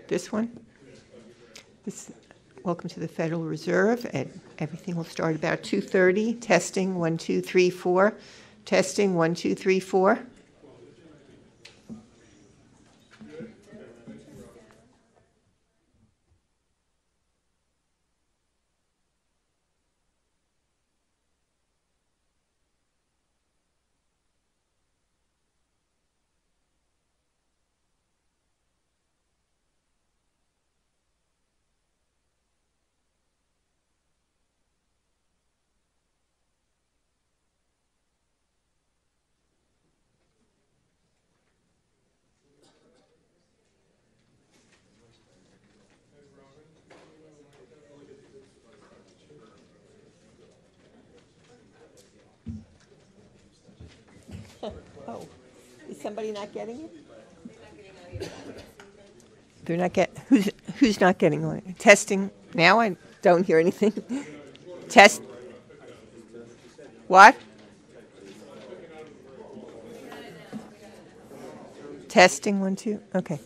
This one? This, welcome to the Federal Reserve. And everything will start about 2:30. Testing, 1, 2, 3, 4. Testing, 1, 2, 3, 4. Oh, is somebody not getting it? They're not get. Who's not getting it? Testing now. I don't hear anything. Test. What? Testing 1, 2. Okay.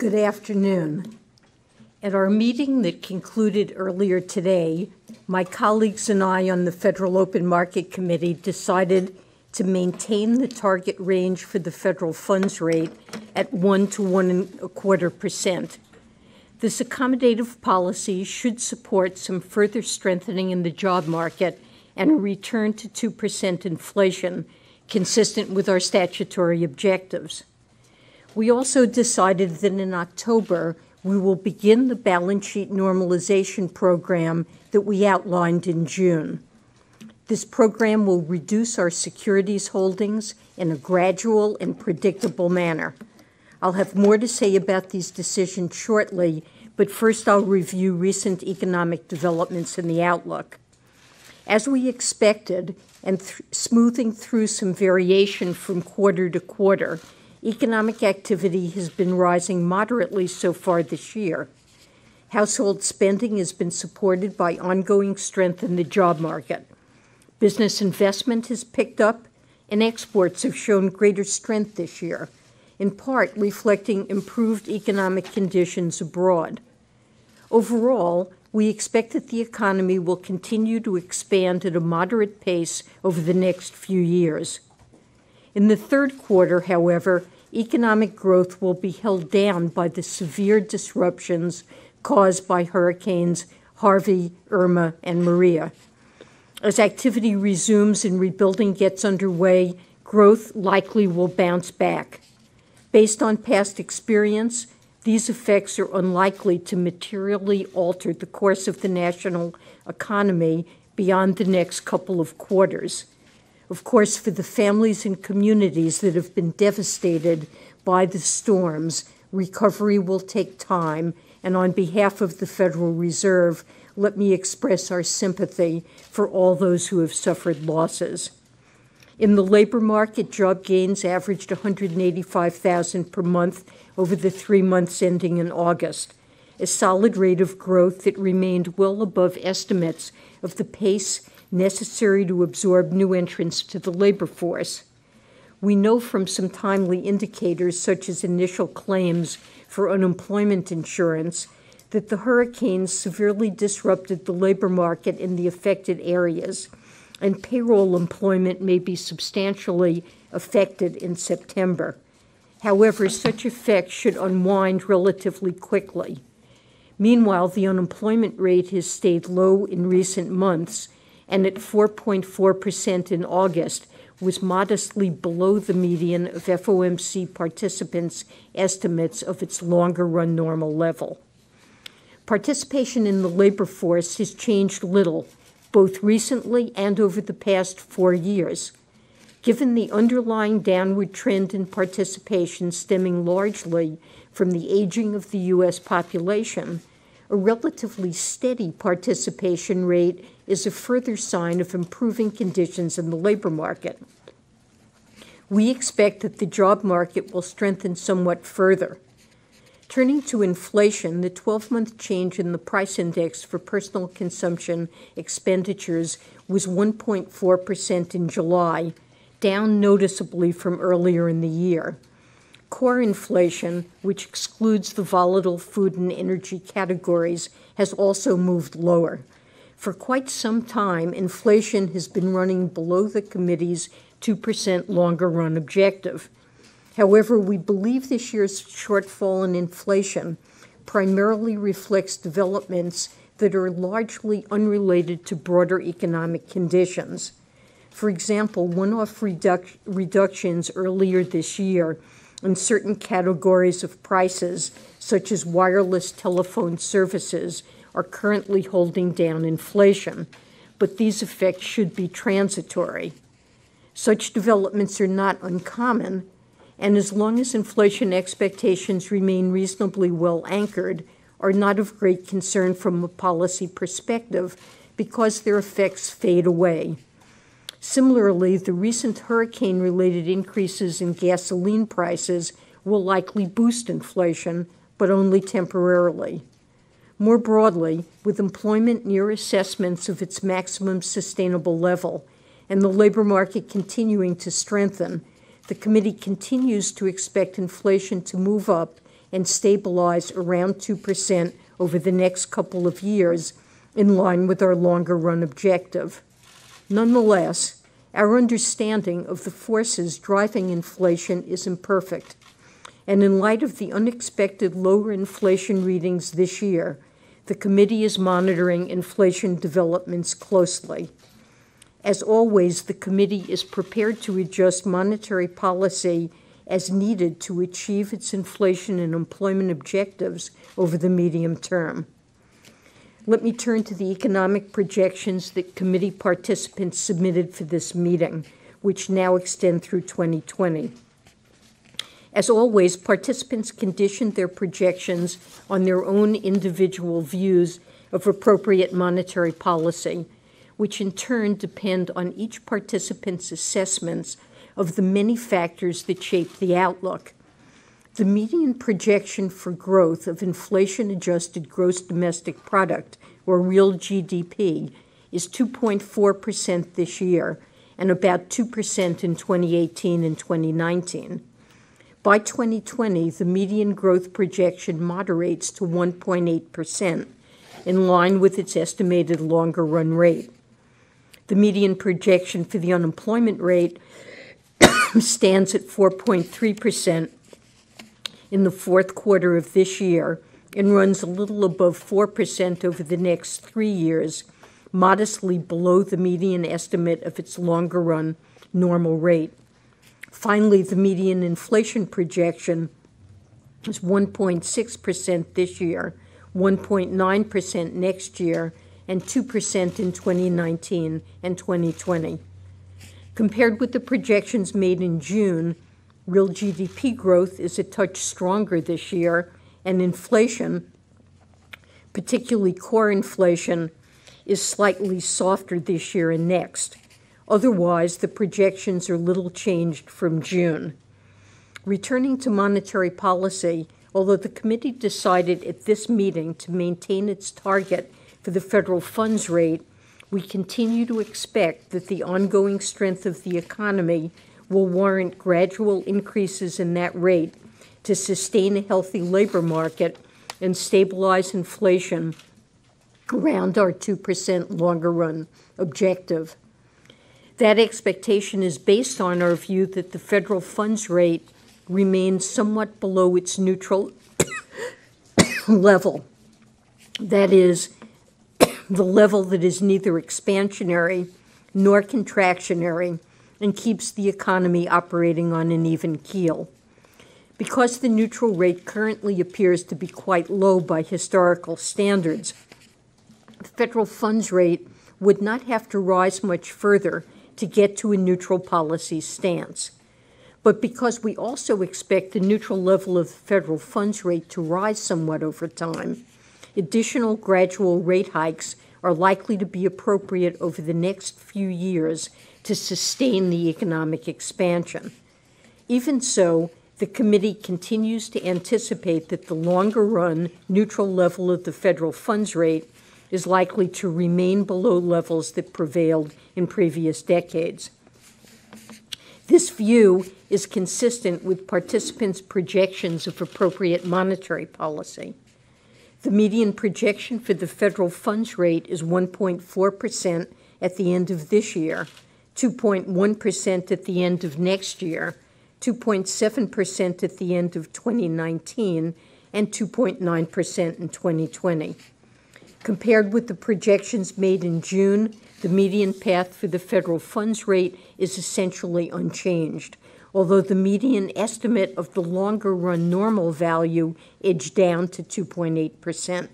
Good afternoon. At our meeting that concluded earlier today, my colleagues and I on the Federal Open Market Committee decided to maintain the target range for the federal funds rate at 1 to 1.25%. This accommodative policy should support some further strengthening in the job market and a return to 2% inflation, consistent with our statutory objectives. We also decided that in October, we will begin the balance sheet normalization program that we outlined in June. This program will reduce our securities holdings in a gradual and predictable manner. I'll have more to say about these decisions shortly, but first I'll review recent economic developments in the outlook. As we expected, and smoothing through some variation from quarter to quarter, economic activity has been rising moderately so far this year. Household spending has been supported by ongoing strength in the job market. Business investment has picked up, and exports have shown greater strength this year, in part reflecting improved economic conditions abroad. Overall, we expect that the economy will continue to expand at a moderate pace over the next few years. In the third quarter, however, economic growth will be held down by the severe disruptions caused by hurricanes Harvey, Irma, and Maria. As activity resumes and rebuilding gets underway, growth likely will bounce back. Based on past experience, these effects are unlikely to materially alter the course of the national economy beyond the next couple of quarters. Of course, for the families and communities that have been devastated by the storms, recovery will take time, and on behalf of the Federal Reserve, let me express our sympathy for all those who have suffered losses. In the labor market, job gains averaged 185,000 per month over the 3 months ending in August, a solid rate of growth that remained well above estimates of the pace necessary to absorb new entrants to the labor force. We know from some timely indicators, such as initial claims for unemployment insurance, that the hurricanes severely disrupted the labor market in the affected areas, and payroll employment may be substantially affected in September. However, such effects should unwind relatively quickly. Meanwhile, the unemployment rate has stayed low in recent months, and at 4.4% in August, was modestly below the median of FOMC participants' estimates of its longer-run normal level. Participation in the labor force has changed little, both recently and over the past 4 years. Given the underlying downward trend in participation stemming largely from the aging of the U.S. population, a relatively steady participation rate is a further sign of improving conditions in the labor market. We expect that the job market will strengthen somewhat further. Turning to inflation, the 12-month change in the price index for personal consumption expenditures was 1.4% in July, down noticeably from earlier in the year. Core inflation, which excludes the volatile food and energy categories, has also moved lower. For quite some time, inflation has been running below the committee's 2% longer-run objective. However, we believe this year's shortfall in inflation primarily reflects developments that are largely unrelated to broader economic conditions. For example, one-off reductions earlier this year in certain categories of prices, such as wireless telephone services, are currently holding down inflation, but these effects should be transitory. Such developments are not uncommon, and as long as inflation expectations remain reasonably well anchored, are not of great concern from a policy perspective because their effects fade away. Similarly, the recent hurricane-related increases in gasoline prices will likely boost inflation, but only temporarily. More broadly, with employment near assessments of its maximum sustainable level and the labor market continuing to strengthen, the committee continues to expect inflation to move up and stabilize around 2% over the next couple of years, in line with our longer-run objective. Nonetheless, our understanding of the forces driving inflation is imperfect, and in light of the unexpected lower inflation readings this year, the committee is monitoring inflation developments closely. As always, the committee is prepared to adjust monetary policy as needed to achieve its inflation and employment objectives over the medium term. Let me turn to the economic projections that committee participants submitted for this meeting, which now extend through 2020. As always, participants conditioned their projections on their own individual views of appropriate monetary policy, which in turn depend on each participant's assessments of the many factors that shape the outlook. The median projection for growth of inflation-adjusted gross domestic product, or real GDP, is 2.4% this year and about 2% in 2018 and 2019. By 2020, the median growth projection moderates to 1.8%, in line with its estimated longer-run rate. The median projection for the unemployment rate stands at 4.3% in the fourth quarter of this year and runs a little above 4% over the next 3 years, modestly below the median estimate of its longer-run normal rate. Finally, the median inflation projection is 1.6% this year, 1.9% next year, and 2% in 2019 and 2020. Compared with the projections made in June, real GDP growth is a touch stronger this year, and inflation, particularly core inflation, is slightly softer this year and next. Otherwise, the projections are little changed from June. Returning to monetary policy, although the committee decided at this meeting to maintain its target for the federal funds rate, we continue to expect that the ongoing strength of the economy will warrant gradual increases in that rate to sustain a healthy labor market and stabilize inflation around our 2% longer-run objective. That expectation is based on our view that the federal funds rate remains somewhat below its neutral level. That is, the level that is neither expansionary nor contractionary and keeps the economy operating on an even keel. Because the neutral rate currently appears to be quite low by historical standards, the federal funds rate would not have to rise much further to get to a neutral policy stance. But because we also expect the neutral level of the federal funds rate to rise somewhat over time, additional gradual rate hikes are likely to be appropriate over the next few years to sustain the economic expansion. Even so, the committee continues to anticipate that the longer-run neutral level of the federal funds rate is likely to remain below levels that prevailed in previous decades. This view is consistent with participants' projections of appropriate monetary policy. The median projection for the federal funds rate is 1.4% at the end of this year, 2.1% at the end of next year, 2.7% at the end of 2019, and 2.9% in 2020. Compared with the projections made in June, the median path for the federal funds rate is essentially unchanged, although the median estimate of the longer-run normal value edged down to 2.8%.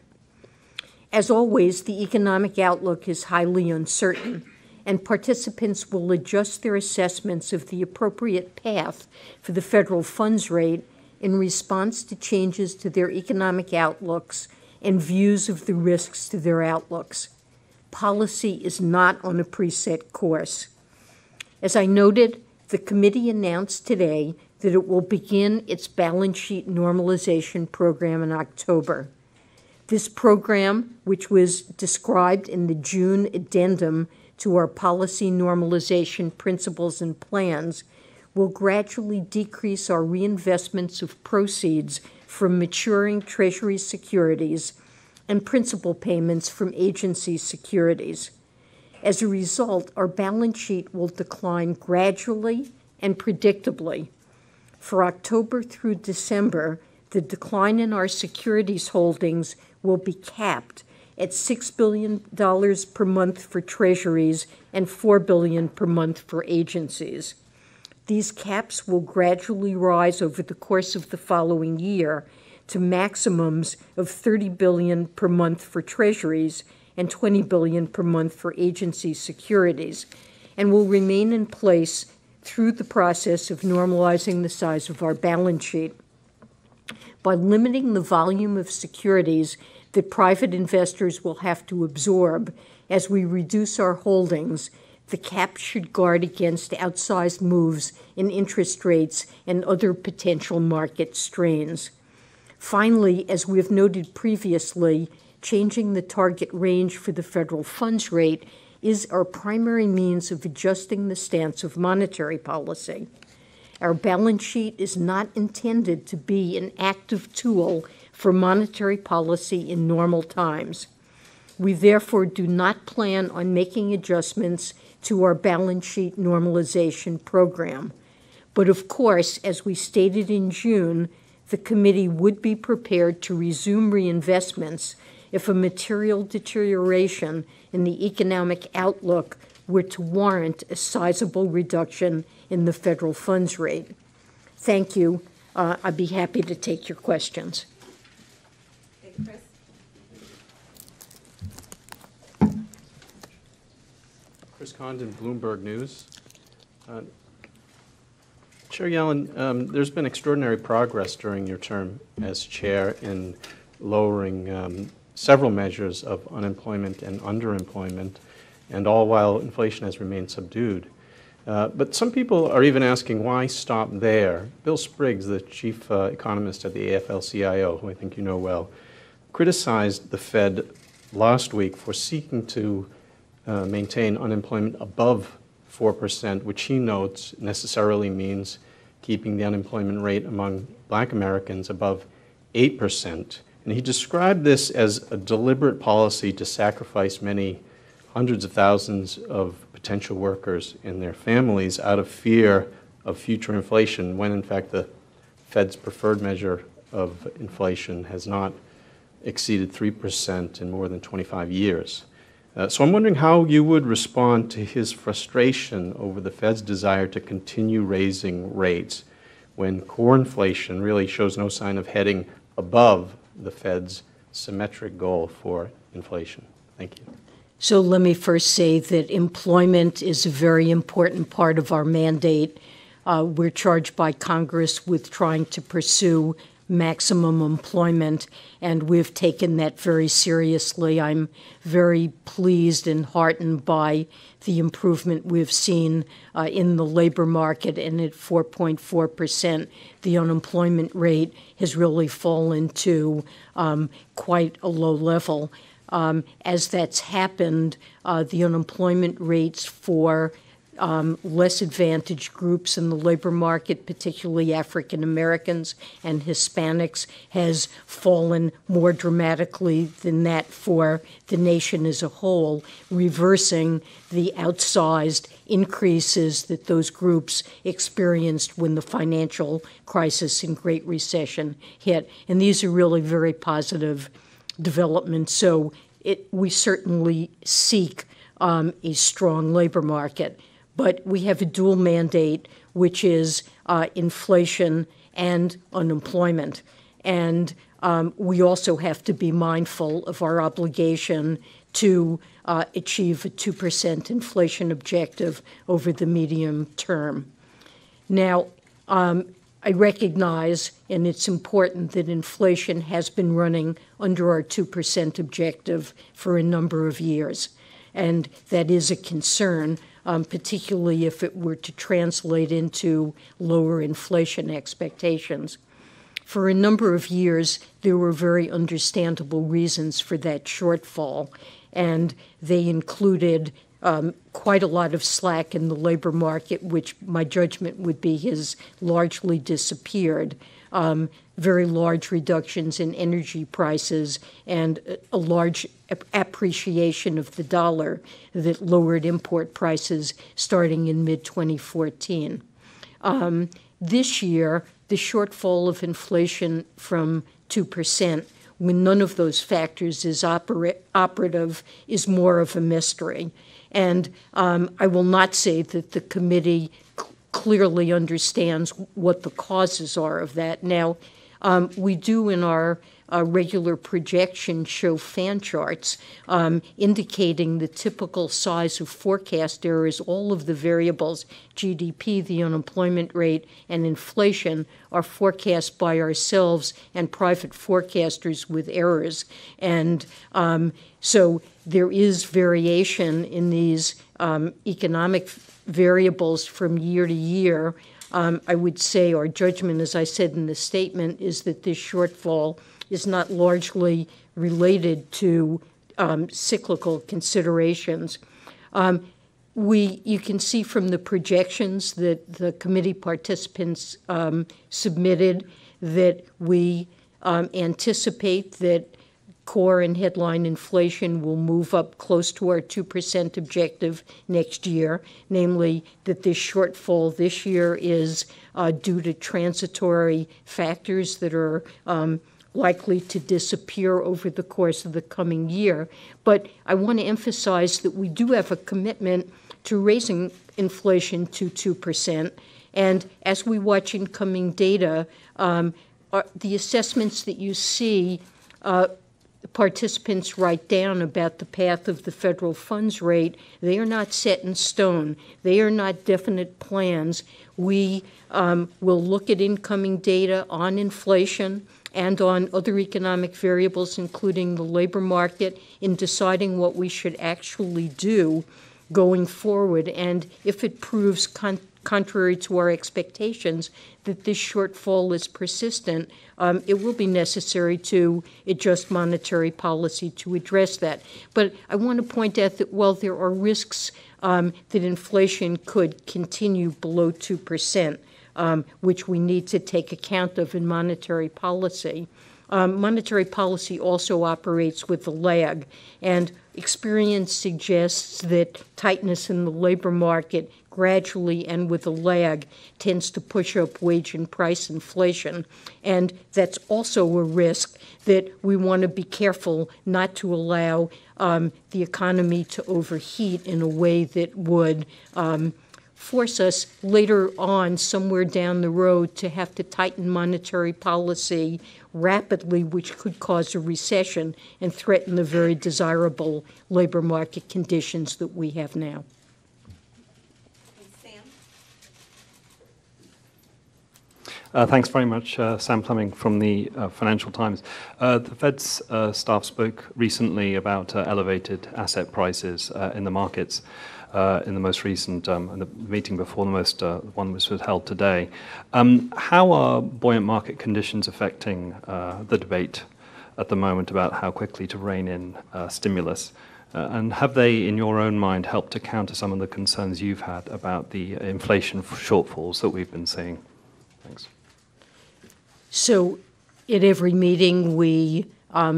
As always, the economic outlook is highly uncertain, and participants will adjust their assessments of the appropriate path for the federal funds rate in response to changes to their economic outlooks and views of the risks to their outlooks. Policy is not on a preset course. As I noted, the committee announced today that it will begin its balance sheet normalization program in October. This program, which was described in the June addendum to our policy normalization principles and plans, will gradually decrease our reinvestments of proceeds from maturing Treasury securities and principal payments from agency securities. As a result, our balance sheet will decline gradually and predictably. For October through December, the decline in our securities holdings will be capped at $6 billion per month for Treasuries and $4 billion per month for agencies. These caps will gradually rise over the course of the following year to maximums of $30 billion per month for Treasuries and $20 billion per month for agency securities, and will remain in place through the process of normalizing the size of our balance sheet. By limiting the volume of securities that private investors will have to absorb as we reduce our holdings, the cap should guard against outsized moves in interest rates and other potential market strains. Finally, as we have noted previously, changing the target range for the federal funds rate is our primary means of adjusting the stance of monetary policy. Our balance sheet is not intended to be an active tool for monetary policy in normal times. We therefore do not plan on making adjustments to our balance sheet normalization program. But of course, as we stated in June, the committee would be prepared to resume reinvestments if a material deterioration in the economic outlook were to warrant a sizable reduction in the federal funds rate. Thank you. I'd be happy to take your questions. Thank you, Chris. Chris Condon, Bloomberg News. Chair Yellen, there's been extraordinary progress during your term as chair in lowering several measures of unemployment and underemployment, and all while inflation has remained subdued. But some people are even asking why stop there. Bill Spriggs, the chief economist at the AFL-CIO, who I think you know well, criticized the Fed last week for seeking to maintain unemployment above 4%, which he notes necessarily means keeping the unemployment rate among Black Americans above 8%. And he described this as a deliberate policy to sacrifice many hundreds of thousands of potential workers and their families out of fear of future inflation, when in fact the Fed's preferred measure of inflation has not exceeded 3% in more than 25 years. So I'm wondering how you would respond to his frustration over the Fed's desire to continue raising rates when core inflation really shows no sign of heading above the Fed's symmetric goal for inflation. Thank you. So let me first say that employment is a very important part of our mandate. We're charged by Congress with trying to pursue maximum employment, and we've taken that very seriously. I'm very pleased and heartened by the improvement we've seen in the labor market, and at 4.4%, the unemployment rate has really fallen to quite a low level. As that's happened, the unemployment rates for less advantaged groups in the labor market, particularly African Americans and Hispanics, has fallen more dramatically than that for the nation as a whole, reversing the outsized increases that those groups experienced when the financial crisis and Great Recession hit. And these are really very positive developments. So we certainly seek a strong labor market. But we have a dual mandate, which is inflation and unemployment. And we also have to be mindful of our obligation to achieve a 2% inflation objective over the medium term. Now, I recognize, and it's important, that inflation has been running under our 2% objective for a number of years. And that is a concern, particularly if it were to translate into lower inflation expectations. For a number of years, there were very understandable reasons for that shortfall, and they included quite a lot of slack in the labor market, which my judgment would be has largely disappeared. Very large reductions in energy prices and a large appreciation of the dollar that lowered import prices starting in mid-2014. This year, the shortfall of inflation from 2%, when none of those factors is operative, is more of a mystery. And I will not say that the committee clearly understands what the causes are of that. Now, we do in our regular projection show fan charts indicating the typical size of forecast errors. All of the variables, GDP, the unemployment rate, and inflation, are forecast by ourselves and private forecasters with errors. And so there is variation in these economic variables from year to year. I would say our judgment, as I said in the statement, is that this shortfall is not largely related to cyclical considerations. You can see from the projections that the committee participants submitted that we anticipate that core and headline inflation will move up close to our 2% objective next year, namely that this shortfall this year is due to transitory factors that are likely to disappear over the course of the coming year. But I want to emphasize that we do have a commitment to raising inflation to 2%. And as we watch incoming data, the assessments that you see participants write down about the path of the federal funds rate, they are not set in stone. They are not definite plans. We will look at incoming data on inflation and on other economic variables, including the labor market, in deciding what we should actually do going forward. And if it proves contrary to our expectations that this shortfall is persistent, it will be necessary to adjust monetary policy to address that. But I want to point out that while there are risks that inflation could continue below 2%, which we need to take account of in monetary policy, monetary policy also operates with a lag, and experience suggests that tightness in the labor market gradually and with a lag tends to push up wage and price inflation. And that's also a risk that we want to be careful not to allow the economy to overheat in a way that would force us later on, somewhere down the road, to have to tighten monetary policy rapidly, which could cause a recession and threaten the very desirable labor market conditions that we have now. Thanks very much. Sam Fleming from the Financial Times. The Fed's staff spoke recently about elevated asset prices in the markets in the most recent in the meeting before the most one which was held today. How are buoyant market conditions affecting the debate at the moment about how quickly to rein in stimulus? And have they, in your own mind, helped to counter some of the concerns you've had about the inflation shortfalls that we've been seeing? Thanks. So at every meeting, we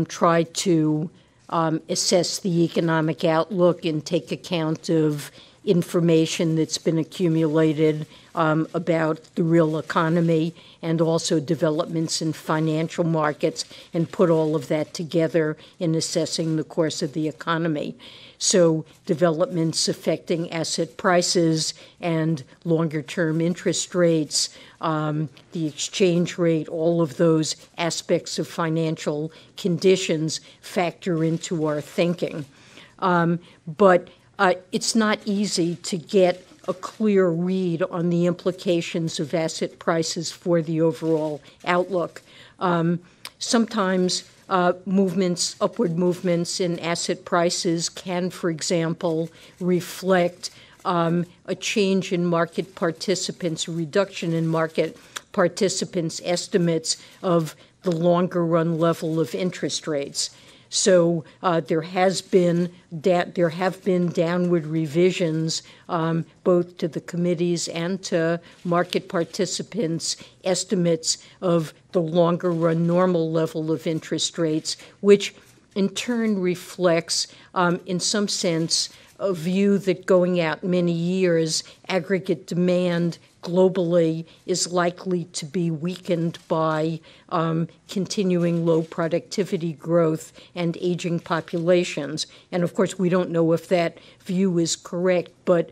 try to assess the economic outlook and take account of information that's been accumulated about the real economy and also developments in financial markets, and put all of that together in assessing the course of the economy. So developments affecting asset prices and longer-term interest rates, the exchange rate, all of those aspects of financial conditions factor into our thinking. But it's not easy to get a clear read on the implications of asset prices for the overall outlook. Sometimes upward movements in asset prices can, for example, reflect a change in market participants, a reduction in market participants' estimates of the longer run level of interest rates. So there have been downward revisions both to the committees and to market participants' estimates of the longer run normal level of interest rates, which in turn reflects, in some sense, a view that going out many years, aggregate demand globally is likely to be weakened by continuing low productivity growth and aging populations. And of course, we don't know if that view is correct, but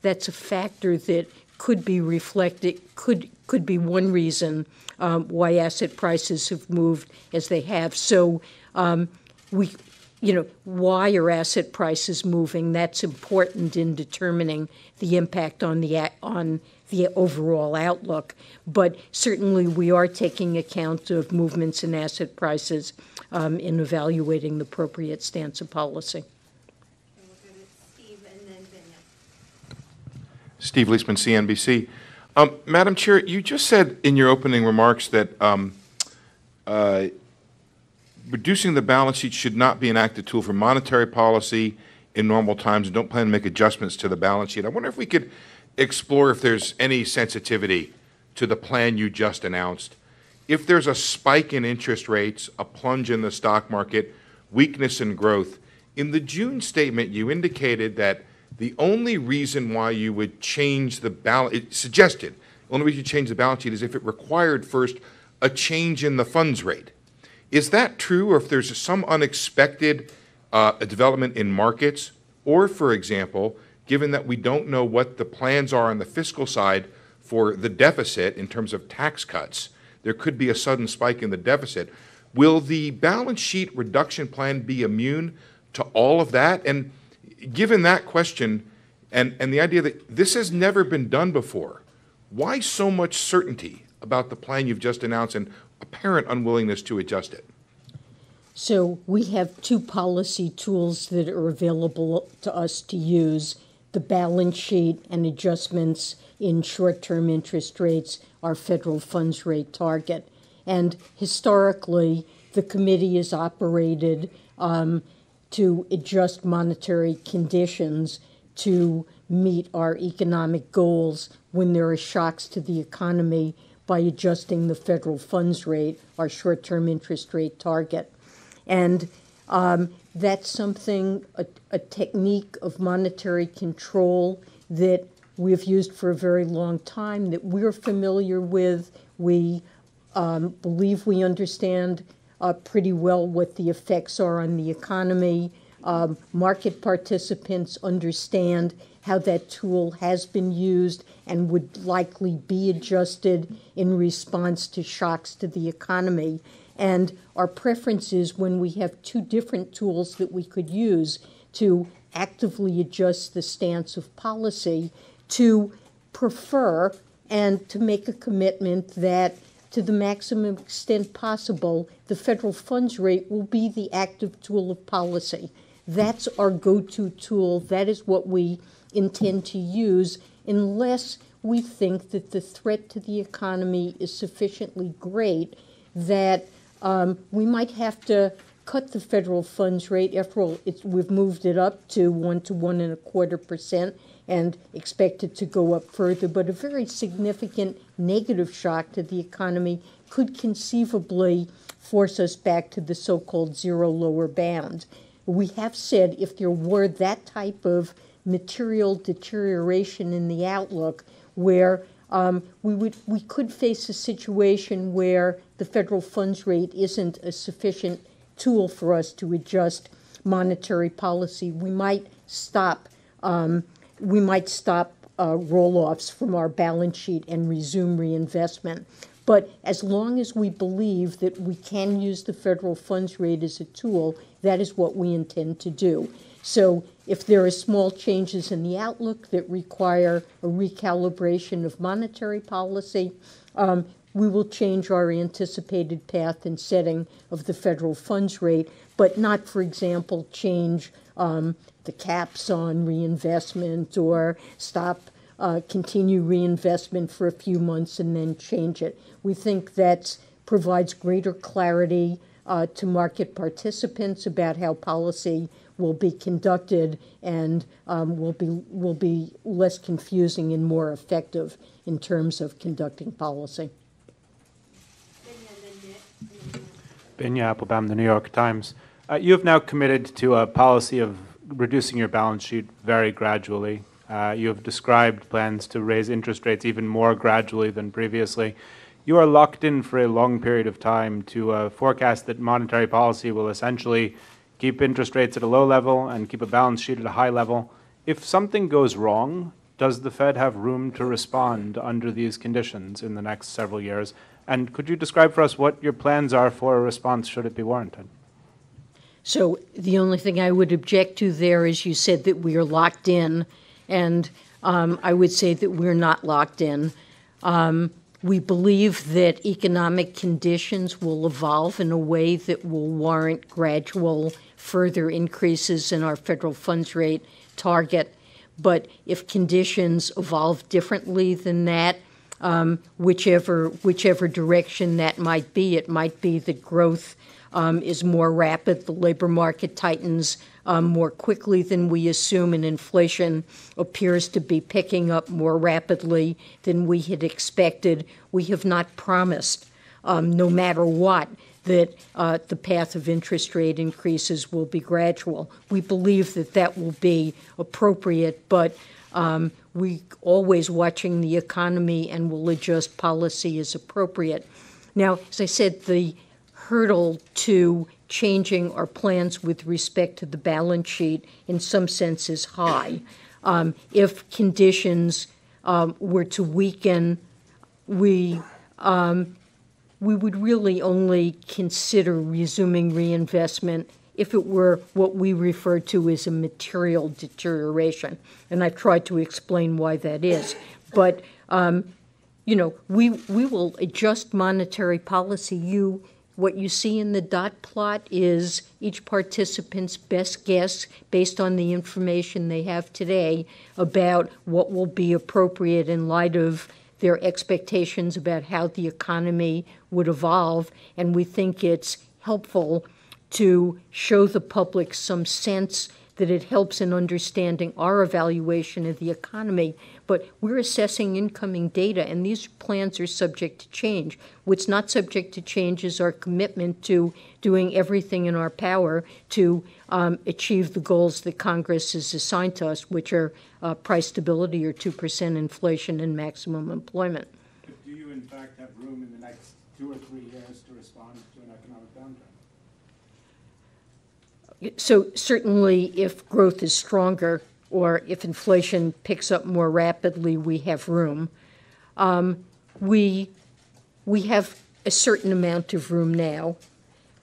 that's a factor that could be reflected, could be one reason why asset prices have moved as they have. So why are asset prices moving? That's important in determining the impact on the overall outlook. But certainly we are taking account of movements in asset prices in evaluating the appropriate stance of policy. We'll go to Steve and then Vinaya. Steve Leisman, CNBC. Madam Chair, you just said in your opening remarks that reducing the balance sheet should not be an active tool for monetary policy in normal times and don't plan to make adjustments to the balance sheet. I wonder if we could explore if there's any sensitivity to the plan you just announced. If there's a spike in interest rates, a plunge in the stock market, weakness in growth, in the June statement you indicated that the only reason why you would change the balance, it suggested, the only reason you change the balance sheet is if it required first a change in the funds rate. Is that true, or if there's some unexpected development in markets, or, for example, given that we don't know what the plans are on the fiscal side for the deficit in terms of tax cuts, there could be a sudden spike in the deficit. Will the balance sheet reduction plan be immune to all of that? And given that question and the idea that this has never been done before, why so much certainty about the plan you've just announced and apparent unwillingness to adjust it? So we have two policy tools that are available to us to use: the balance sheet and adjustments in short-term interest rates, our federal funds rate target. And historically, the committee has operated to adjust monetary conditions to meet our economic goals when there are shocks to the economy by adjusting the federal funds rate, our short-term interest rate target. And that's something, a technique of monetary control that we've used for a very long time, that we're familiar with. We believe we understand pretty well what the effects are on the economy. Market participants understand how that tool has been used and would likely be adjusted in response to shocks to the economy. And our preference is, when we have two different tools that we could use to actively adjust the stance of policy, to prefer and to make a commitment that, to the maximum extent possible, the federal funds rate will be the active tool of policy. That's our go-to tool. That is what we intend to use unless we think that the threat to the economy is sufficiently great that we might have to cut the federal funds rate. After all, we've moved it up to 1 to 1.25% and expect it to go up further. But a very significant negative shock to the economy could conceivably force us back to the so-called zero lower bound. We have said if there were that type of material deterioration in the outlook where we could face a situation where the federal funds rate isn't a sufficient tool for us to adjust monetary policy. We might stop roll-offs from our balance sheet and resume reinvestment. But as long as we believe that we can use the federal funds rate as a tool, that is what we intend to do. So if there are small changes in the outlook that require a recalibration of monetary policy, we will change our anticipated path and setting of the federal funds rate, but not, for example, change the caps on reinvestment or continue reinvestment for a few months and then change it. We think that provides greater clarity to market participants about how policy will be conducted and will be less confusing and more effective in terms of conducting policy. Benya Applebaum, The New York Times. You have now committed to a policy of reducing your balance sheet very gradually. You have described plans to raise interest rates even more gradually than previously. You are locked in for a long period of time to forecast that monetary policy will essentially keep interest rates at a low level and keep a balance sheet at a high level. If something goes wrong, does the Fed have room to respond under these conditions in the next several years? And could you describe for us what your plans are for a response should it be warranted? So the only thing I would object to there is you said that we are locked in, and I would say that we're not locked in. We believe that economic conditions will evolve in a way that will warrant gradual further increases in our federal funds rate target. But if conditions evolve differently than that, whichever direction that might be, it might be that growth is more rapid, the labor market tightens more quickly than we assume, and inflation appears to be picking up more rapidly than we had expected. We have not promised, no matter what, that the path of interest rate increases will be gradual. We believe that that will be appropriate, but we always watching the economy and will adjust policy as appropriate. Now, as I said, the hurdle to changing our plans with respect to the balance sheet in some sense is high. If conditions were to weaken, we would really only consider resuming reinvestment if it were what we refer to as a material deterioration. And I've tried to explain why that is. But, we will adjust monetary policy. What you see in the dot plot is each participant's best guess based on the information they have today about what will be appropriate in light of their expectations about how the economy would evolve. And we think it's helpful to show the public some sense that it helps in understanding our evaluation of the economy. But we're assessing incoming data, and these plans are subject to change. What's not subject to change is our commitment to doing everything in our power to achieve the goals that Congress has assigned to us, which are price stability or 2% inflation and maximum employment. But do you, in fact, have room in the next 2 or 3 years to respond to an economic downturn? So certainly if growth is stronger or if inflation picks up more rapidly, we have room. We have a certain amount of room now,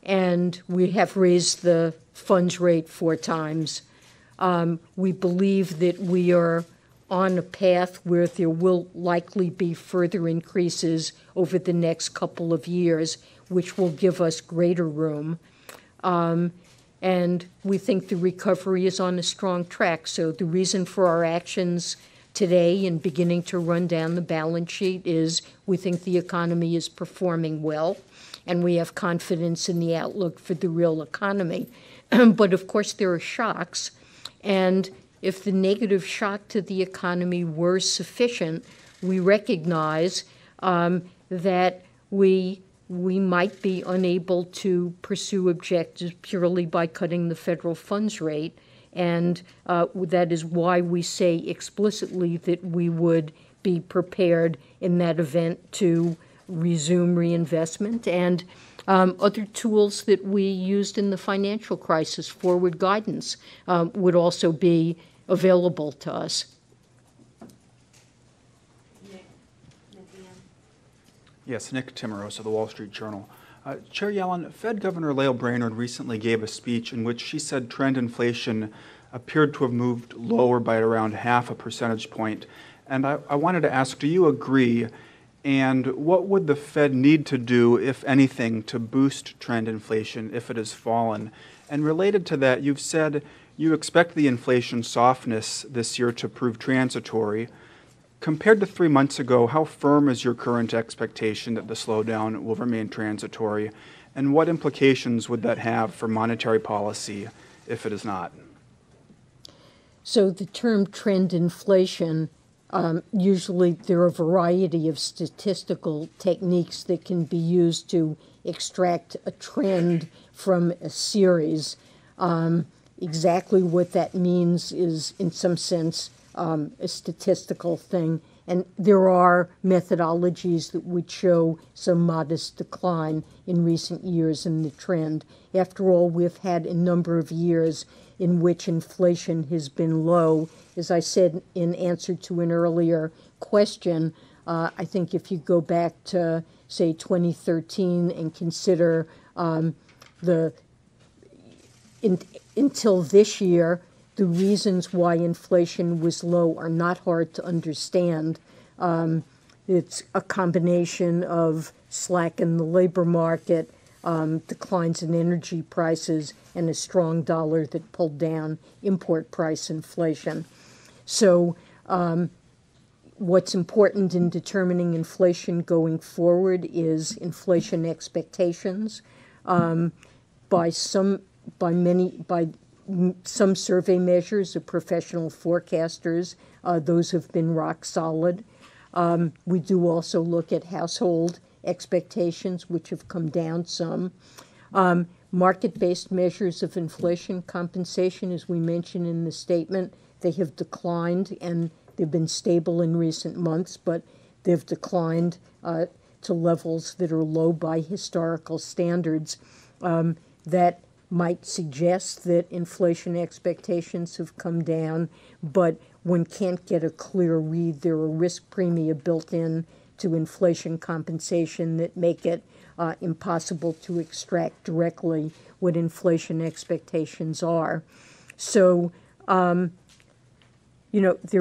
and we have raised the funds rate 4 times. We believe that we are on a path where there will likely be further increases over the next couple of years, which will give us greater room. And we think the recovery is on a strong track. So the reason for our actions today and beginning to run down the balance sheet is we think the economy is performing well, and we have confidence in the outlook for the real economy. But of course there are shocks, and if the negative shock to the economy were sufficient, we recognize that we might be unable to pursue objectives purely by cutting the federal funds rate. And that is why we say explicitly that we would be prepared in that event to resume reinvestment. And other tools that we used in the financial crisis, forward guidance, would also be available to us. Yes, Nick Timmeros of the Wall Street Journal. Chair Yellen, Fed Governor Lael Brainerd recently gave a speech in which she said trend inflation appeared to have moved lower by around 0.5 percentage point. And I wanted to ask, do you agree? And what would the Fed need to do, if anything, to boost trend inflation if it has fallen? And related to that, you've said you expect the inflation softness this year to prove transitory. Compared to 3 months ago, how firm is your current expectation that the slowdown will remain transitory? And what implications would that have for monetary policy if it is not? So the term trend inflation, usually there are a variety of statistical techniques that can be used to extract a trend from a series. Exactly what that means is, in some sense, a statistical thing. And there are methodologies that would show some modest decline in recent years in the trend. After all, we've had a number of years in which inflation has been low. As I said in answer to an earlier question, I think if you go back to, say, 2013 and consider until this year, the reasons why inflation was low are not hard to understand. It's a combination of slack in the labor market, declines in energy prices, and a strong dollar that pulled down import price inflation. So what's important in determining inflation going forward is inflation expectations. By some survey measures of professional forecasters, those have been rock solid. We do also look at household expectations, which have come down some. Market-based measures of inflation compensation, as we mentioned in the statement, they have declined, and they've been stable in recent months, but they've declined to levels that are low by historical standards. That might suggest that inflation expectations have come down, but one can't get a clear read. There are risk premia built in to inflation compensation that make it impossible to extract directly what inflation expectations are. So, there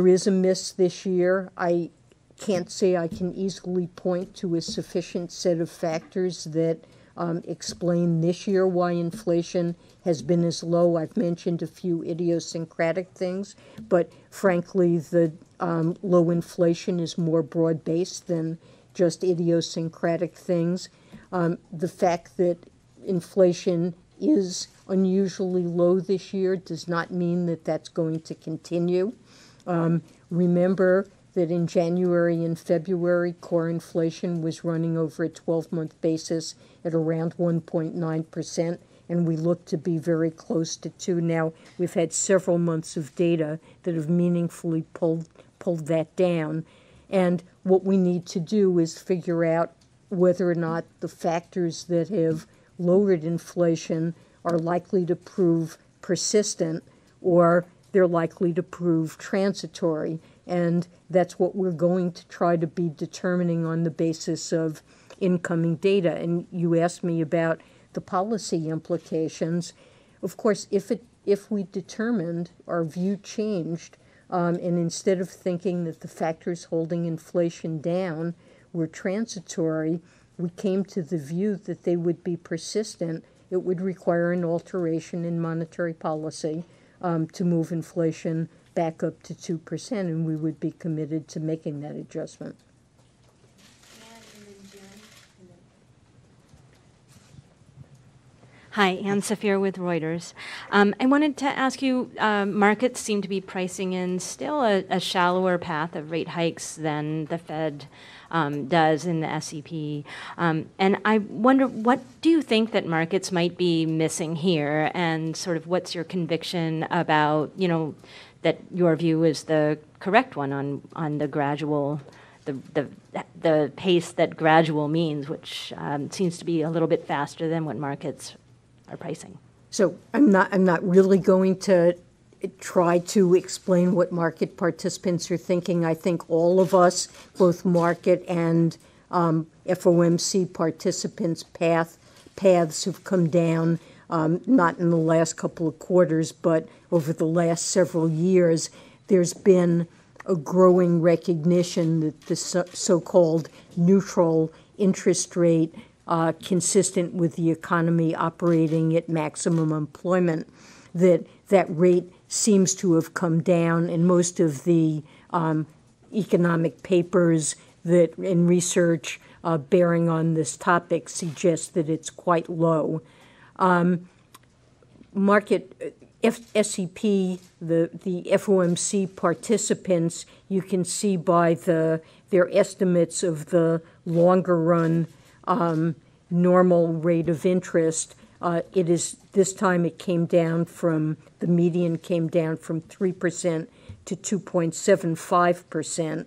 is a miss this year. I can't say I can easily point to a sufficient set of factors that explain this year why inflation has been as low. I've mentioned a few idiosyncratic things, but frankly, the low inflation is more broad-based than just idiosyncratic things. The fact that inflation is unusually low this year does not mean that that's going to continue. Remember that in January and February, core inflation was running over a 12-month basis at around 1.9%, and we look to be very close to 2%. Now, we've had several months of data that have meaningfully pulled that down, and what we need to do is figure out whether or not the factors that have lowered inflation are likely to prove persistent or they're likely to prove transitory. And that's what we're going to try to be determining on the basis of incoming data. And you asked me about the policy implications. Of course, if we determined our view changed, and instead of thinking that the factors holding inflation down were transitory, we came to the view that they would be persistent, it would require an alteration in monetary policy to move inflation back up to 2%, and we would be committed to making that adjustment. Hi, Ann Saphir with Reuters. I wanted to ask you, markets seem to be pricing in still a shallower path of rate hikes than the Fed does in the SEP. And I wonder, what do you think that markets might be missing here? And sort of what's your conviction about, that your view is the correct one on the gradual, the pace that gradual means, which seems to be a little bit faster than what markets are pricing. So I'm not really going to try to explain what market participants are thinking. I think all of us, both market and FOMC participants' paths have come down, not in the last couple of quarters, but over the last several years. There's been a growing recognition that the so-called neutral interest rate, consistent with the economy operating at maximum employment, that rate seems to have come down, and most of the economic papers that in research bearing on this topic suggests that it's quite low. SEP, the FOMC participants, you can see by their estimates of the longer run normal rate of interest. This time it came down from, the median came down from 3% to 2.75%.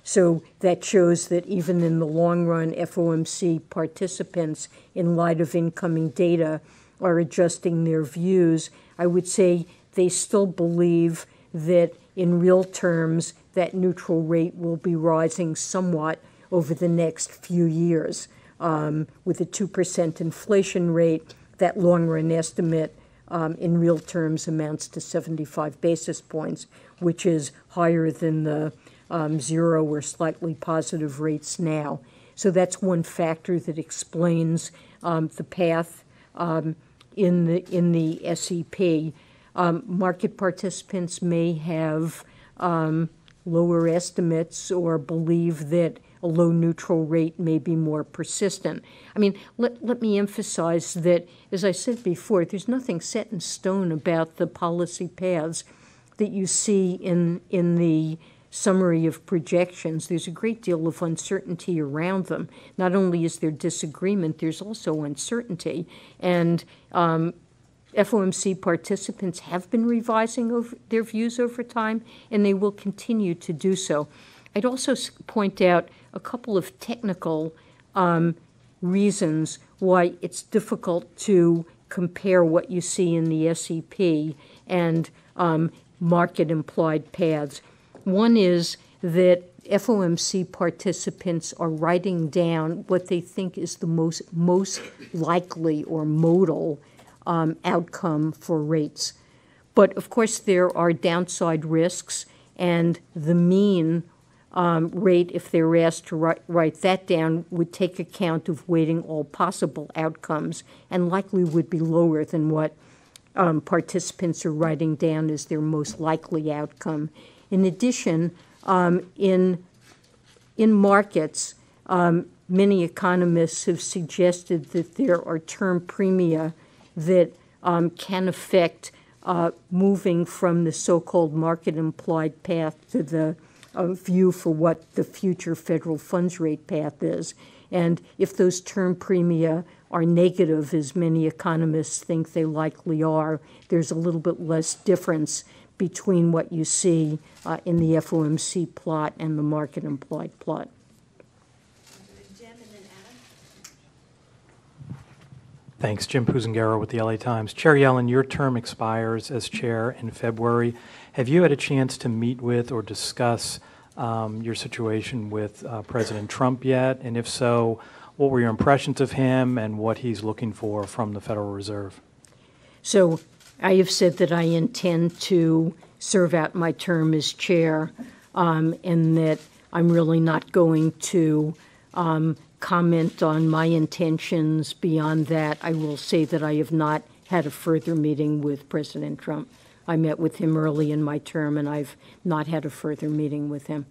So that shows that even in the long run, FOMC participants, in light of incoming data, are adjusting their views. I would say they still believe that in real terms, that neutral rate will be rising somewhat over the next few years. With a 2% inflation rate, that long-run estimate in real terms amounts to 75 basis points, which is higher than the 0 or slightly positive rates now. So that's one factor that explains the path in the SEP. Market participants may have lower estimates or believe that a low neutral rate may be more persistent. I mean, let me emphasize that, as I said before, there's nothing set in stone about the policy paths that you see in the summary of projections. There's a great deal of uncertainty around them. Not only is there disagreement, there's also uncertainty. And FOMC participants have been revising their views over time, and they will continue to do so. I'd also point out a couple of technical reasons why it's difficult to compare what you see in the SEP and market implied paths. One is that FOMC participants are writing down what they think is the most likely or modal outcome for rates. But of course, there are downside risks, and the mean rate, if they're asked to write that down, would take account of weighting all possible outcomes and likely would be lower than what participants are writing down as their most likely outcome. In addition, in markets, many economists have suggested that there are term premia that can affect moving from the so-called market implied path to the view for what the future federal funds rate path is. And if those term premia are negative, as many economists think they likely are, there's a little bit less difference between what you see in the FOMC plot and the market implied plot. Jim and then Adam. Thanks. Jim Puzangaro with the LA Times. Chair Yellen, your term expires as chair in February. Have you had a chance to meet with or discuss your situation with President Trump yet? And if so, what were your impressions of him and what he's looking for from the Federal Reserve? So I have said that I intend to serve out my term as chair, and that I'm really not going to comment on my intentions beyond that. I will say that I have not had a further meeting with President Trump. I met with him early in my term, and I've not had a further meeting with him.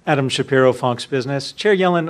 Adam Shapiro, Fox Business. Chair Yellen,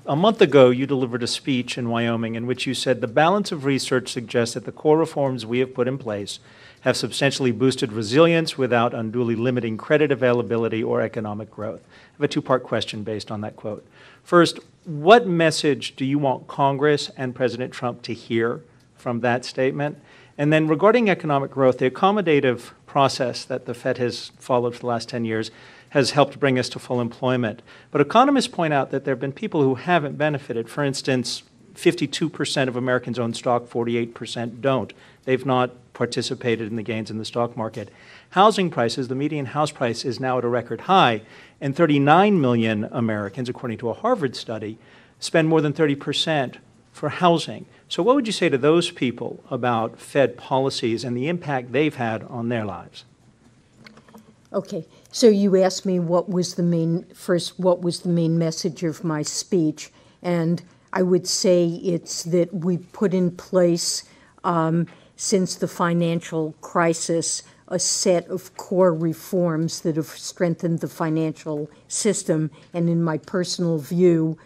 a month ago you delivered a speech in Wyoming in which you said the balance of research suggests that the core reforms we have put in place have substantially boosted resilience without unduly limiting credit availability or economic growth. I have a two-part question based on that quote. First, what message do you want Congress and President Trump to hear from that statement? And then regarding economic growth, the accommodative process that the Fed has followed for the last 10 years has helped bring us to full employment. But economists point out that there have been people who haven't benefited. For instance, 52% of Americans own stock, 48% don't. They've not participated in the gains in the stock market. Housing prices, the median house price is now at a record high, and 39 million Americans, according to a Harvard study, spend more than 30% for housing. So what would you say to those people about Fed policies and the impact they've had on their lives? Okay, so you asked me what was the main message of my speech, and I would say it's that we put in place, since the financial crisis, a set of core reforms that have strengthened the financial system, and in my personal view,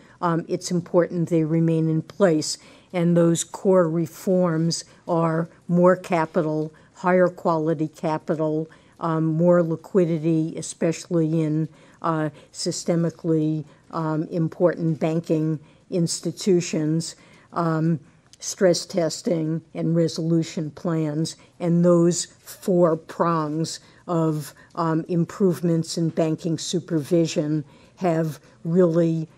it's important they remain in place. And those core reforms are more capital, higher quality capital, more liquidity, especially in systemically important banking institutions, stress testing and resolution plans, and those 4 prongs of improvements in banking supervision have really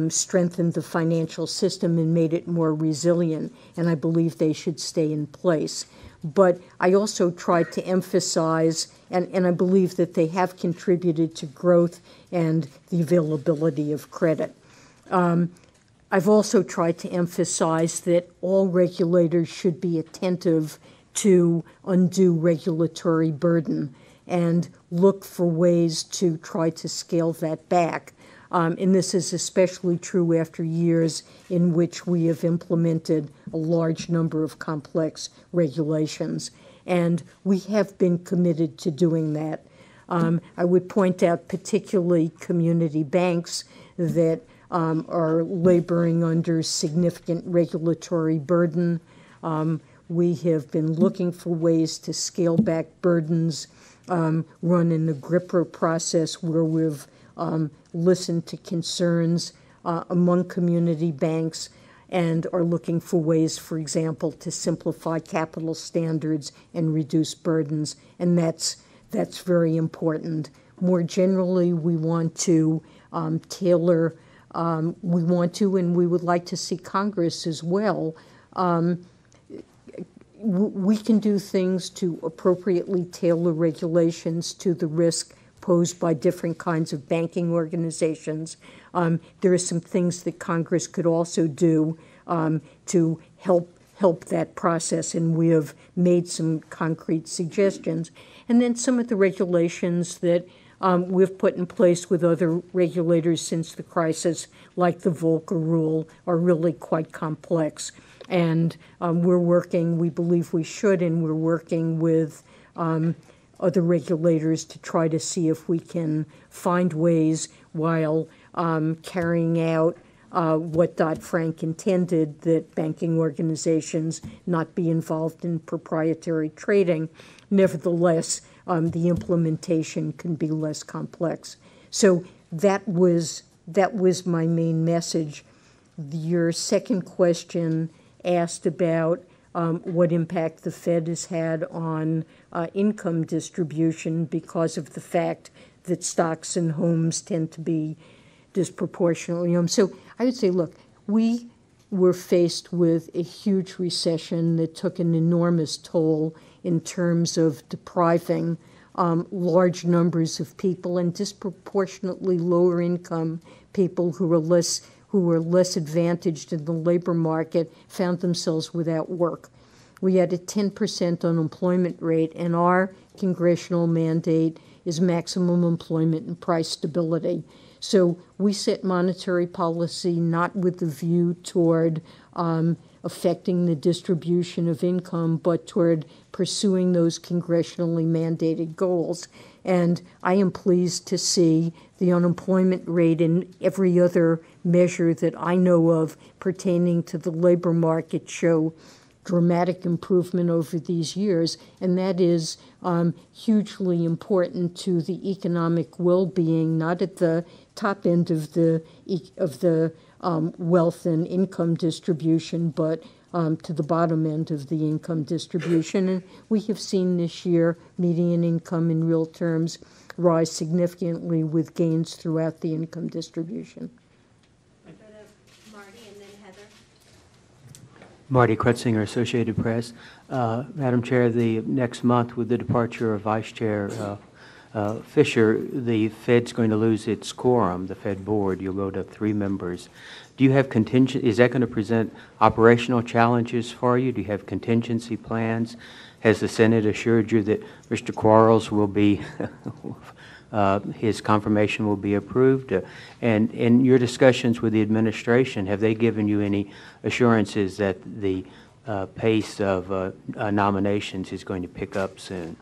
strengthened the financial system and made it more resilient, and I believe they should stay in place. But I also tried to emphasize, and I believe that they have contributed to growth and the availability of credit. I've also tried to emphasize that all regulators should be attentive to undue regulatory burden and look for ways to try to scale that back. And this is especially true after years in which we have implemented a large number of complex regulations. And we have been committed to doing that. I would point out particularly community banks that are laboring under significant regulatory burden. We have been looking for ways to scale back burdens, run an AGRIPR process where we've listened to concerns among community banks and are looking for ways, for example, to simplify capital standards and reduce burdens, and that's very important. More generally, we want to tailor, we want to, and we would like to see Congress as well. We can do things to appropriately tailor regulations to the risk posed by different kinds of banking organizations. There are some things that Congress could also do to help that process, and we have made some concrete suggestions. And then some of the regulations that we've put in place with other regulators since the crisis, like the Volcker rule, are really quite complex. And we're working, we believe we should, and we're working with other regulators to try to see if we can find ways while carrying out what Dodd-Frank intended, that banking organizations not be involved in proprietary trading. Nevertheless, the implementation can be less complex. So that was my main message. Your second question asked about what impact the Fed has had on income distribution because of the fact that stocks and homes tend to be disproportionately. So I would say, look, we were faced with a huge recession that took an enormous toll in terms of depriving large numbers of people, and disproportionately lower income people who were less advantaged in the labor market found themselves without work. We had a 10% unemployment rate, and our congressional mandate is maximum employment and price stability. So we set monetary policy not with the view toward affecting the distribution of income, but toward pursuing those congressionally mandated goals. And I am pleased to see the unemployment rate and every other measure that I know of pertaining to the labor market show dramatic improvement over these years, and that is hugely important to the economic well-being, not at the top end of the wealth and income distribution, but to the bottom end of the income distribution. And we have seen this year median income in real terms rise significantly with gains throughout the income distribution. Go to Marty and then Heather. Marty Kretzinger, Associated Press. Madam Chair, the next month with the departure of Vice Chair Fisher, the Fed's going to lose its quorum, the Fed board. You'll go to 3 members. Do you have is that going to present operational challenges for you? Do you have contingency plans? Has the Senate assured you that Mr. Quarles will be, his confirmation will be approved? And in your discussions with the administration, have they given you any assurances that the pace of nominations is going to pick up soon?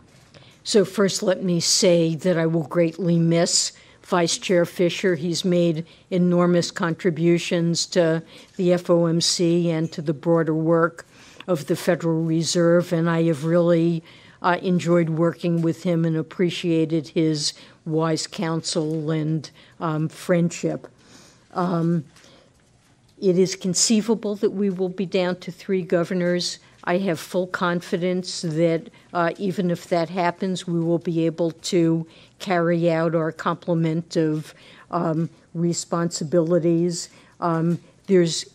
So first, let me say that I will greatly miss Vice Chair Fisher. He's made enormous contributions to the FOMC and to the broader work of the Federal Reserve, and I have really enjoyed working with him and appreciated his wise counsel and friendship. It is conceivable that we will be down to 3 governors. I have full confidence that even if that happens, we will be able to carry out our complement of responsibilities. There's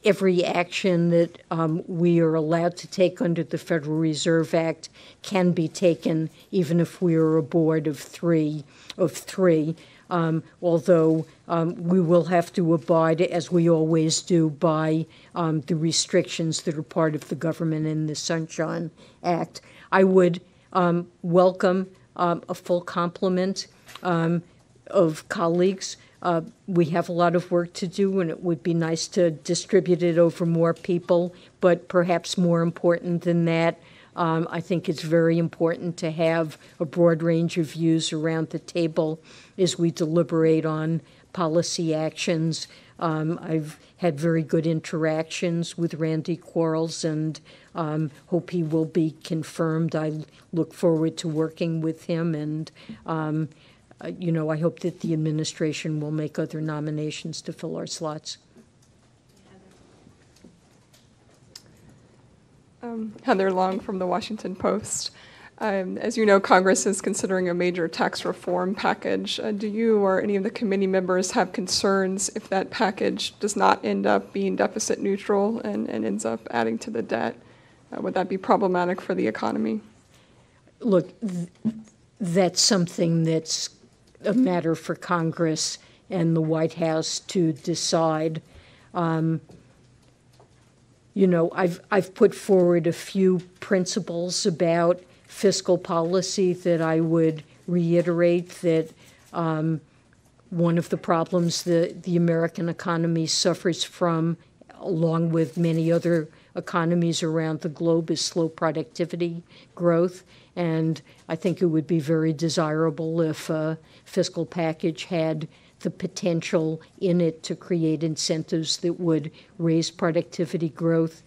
every action that we are allowed to take under the Federal Reserve Act can be taken even if we are a board of three. Although we will have to abide, as we always do, by the restrictions that are part of the government in the Sunshine Act. I would welcome a full complement of colleagues. We have a lot of work to do, and it would be nice to distribute it over more people, but perhaps more important than that, I think it's very important to have a broad range of views around the table as we deliberate on policy actions. I've had very good interactions with Randy Quarles and hope he will be confirmed. I look forward to working with him, and I hope that the administration will make other nominations to fill our slots. Heather Long from the Washington Post. As you know, Congress is considering a major tax reform package. Do you or any of the committee members have concerns if that package does not end up being deficit neutral and ends up adding to the debt? Would that be problematic for the economy? Look, that's something that's a matter for Congress and the White House to decide. I've put forward a few principles about fiscal policy that I would reiterate that one of the problems that the American economy suffers from, along with many other economies around the globe, is slow productivity growth. And I think it would be very desirable if a fiscal package had the potential in it to create incentives that would raise productivity growth.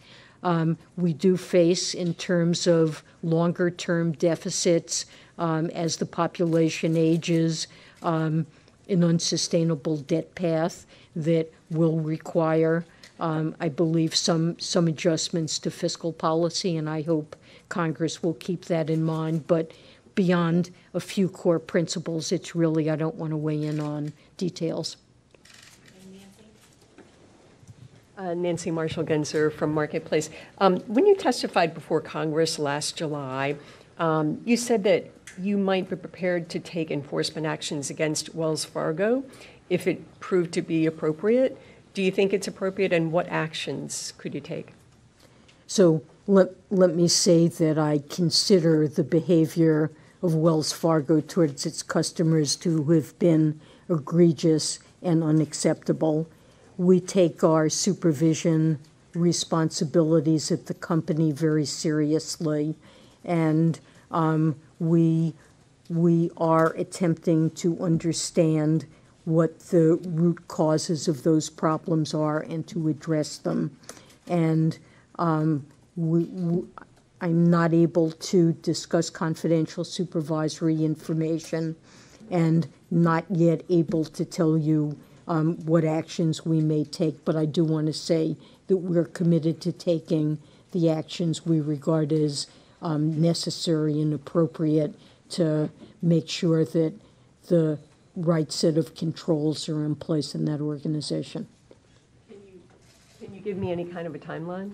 We do face, in terms of longer-term deficits, as the population ages, an unsustainable debt path that will require, I believe, some adjustments to fiscal policy, and I hope Congress will keep that in mind. But beyond a few core principles, it's really, I don't want to weigh in on details. Nancy Marshall-Genzer from Marketplace. When you testified before Congress last July, you said that you might be prepared to take enforcement actions against Wells Fargo if it proved to be appropriate. Do you think it's appropriate, and what actions could you take? So let me say that I consider the behavior of Wells Fargo towards its customers to have been egregious and unacceptable. We take our supervision responsibilities at the company very seriously, and we are attempting to understand what the root causes of those problems are and to address them. And I'm not able to discuss confidential supervisory information and not yet able to tell you what actions we may take, but I do want to say that we're committed to taking the actions we regard as necessary and appropriate to make sure that the right set of controls are in place in that organization. Can you give me any kind of a timeline?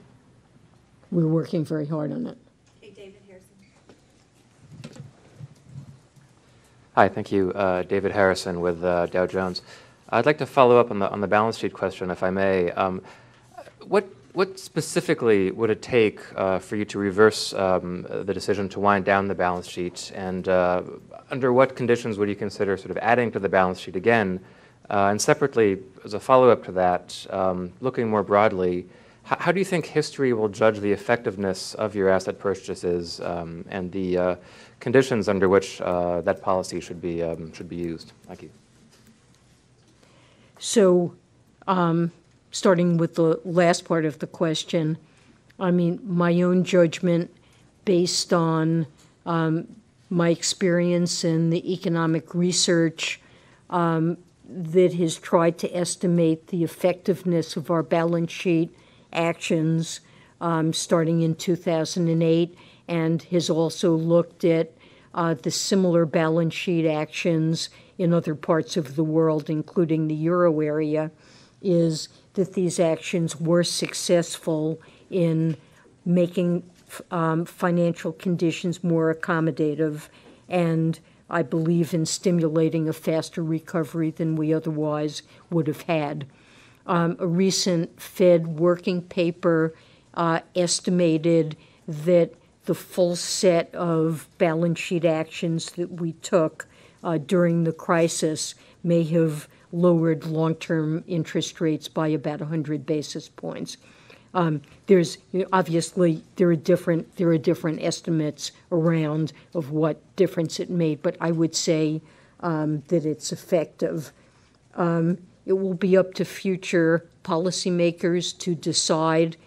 We're working very hard on it. Okay, David Harrison. Hi, thank you. David Harrison with Dow Jones. I'd like to follow up on the balance sheet question, if I may. What specifically would it take for you to reverse the decision to wind down the balance sheet, and under what conditions would you consider sort of adding to the balance sheet again? And separately, as a follow-up to that, looking more broadly, how do you think history will judge the effectiveness of your asset purchases and the conditions under which that policy should be used? Thank you. So, starting with the last part of the question, I mean, my own judgment based on my experience in the economic research that has tried to estimate the effectiveness of our balance sheet actions starting in 2008, and has also looked at the similar balance sheet actions in other parts of the world, including the euro area, is that these actions were successful in making financial conditions more accommodative, and I believe in stimulating a faster recovery than we otherwise would have had. A recent Fed working paper estimated that the full set of balance sheet actions that we took during the crisis may have lowered long-term interest rates by about 100 basis points. There's obviously there are different estimates around of what difference it made, but I would say that it's effective. It will be up to future policymakers to decide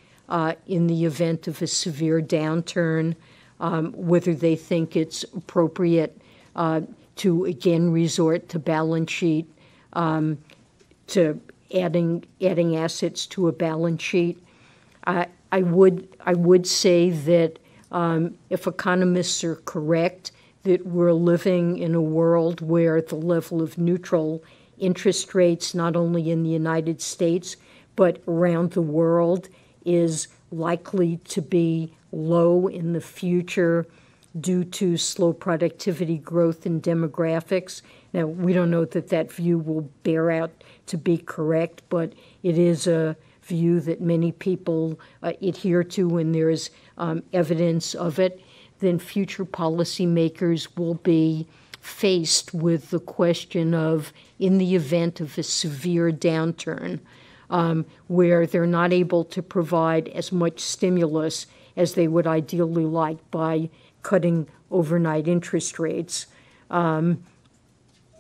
in the event of a severe downturn whether they think it's appropriate to again resort to balance sheet, to adding assets to a balance sheet. I would say that if economists are correct, that we're living in a world where the level of neutral interest rates, not only in the United States, but around the world, is likely to be low in the future due to slow productivity growth and demographics. Now, we don't know that that view will bear out to be correct, but it is a view that many people adhere to, and there's evidence of it. Then future policymakers will be faced with the question of, in the event of a severe downturn, where they're not able to provide as much stimulus as they would ideally like by cutting overnight interest rates,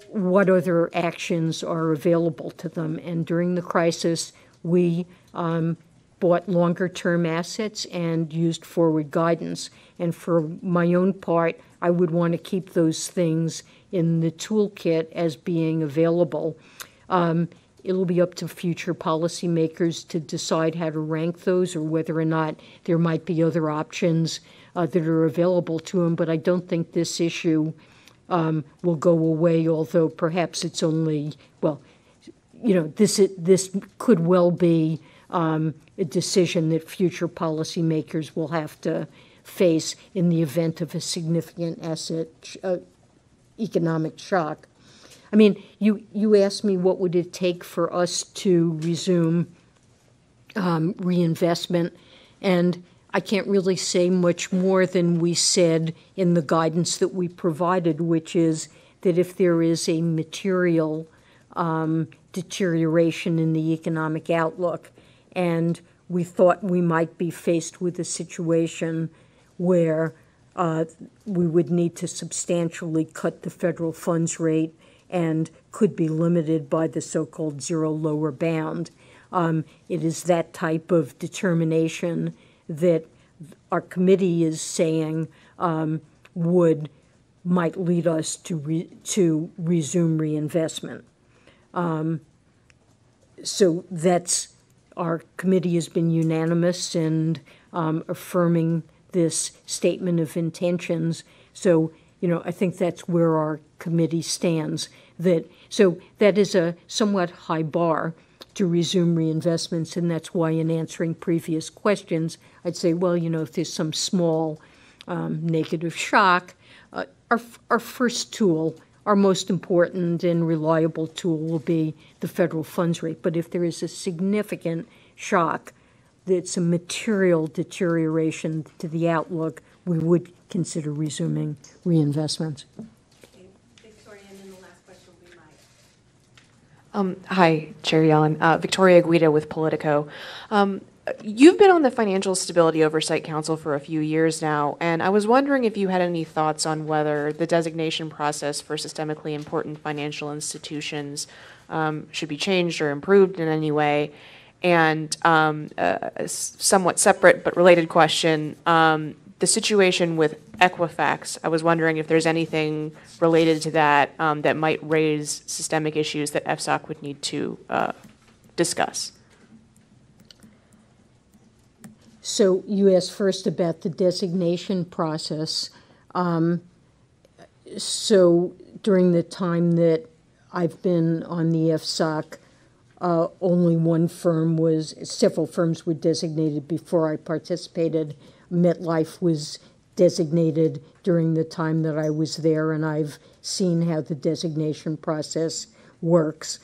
what other actions are available to them. And during the crisis, we bought longer-term assets and used forward guidance. And for my own part, I would want to keep those things in the toolkit as being available. It'll be up to future policymakers to decide how to rank those or whether or not there might be other options that are available to them. But I don't think this issue will go away, although perhaps it's only, well, this could well be a decision that future policymakers will have to face in the event of a significant economic shock. I mean, you asked me what would it take for us to resume reinvestment, and I can't really say much more than we said in the guidance that we provided, which is that if there is a material deterioration in the economic outlook, and we thought we might be faced with a situation where we would need to substantially cut the federal funds rate and could be limited by the so-called zero lower bound. It is that type of determination that our committee is saying might lead us to resume reinvestment. So that's, our committee has been unanimous in affirming this statement of intentions. So, I think that's where our committee stands. So that is a somewhat high bar to resume reinvestments, and that's why in answering previous questions, I'd say, well, if there's some small negative shock, our first tool, our most important and reliable tool will be the federal funds rate. But if there is a significant shock, that's a material deterioration to the outlook, we would consider resuming reinvestments. Victoria, and then the last question will be Mike. Hi, Chair Yellen. Victoria Guida with Politico. you've been on the Financial Stability Oversight Council for a few years now, and I was wondering if you had any thoughts on whether the designation process for systemically important financial institutions should be changed or improved in any way. And a somewhat separate but related question, the situation with Equifax, I was wondering if there's anything related to that that might raise systemic issues that FSOC would need to discuss. So you asked first about the designation process. So during the time that I've been on the FSOC, several firms were designated before I participated. MetLife was designated during the time that I was there, and I've seen how the designation process works.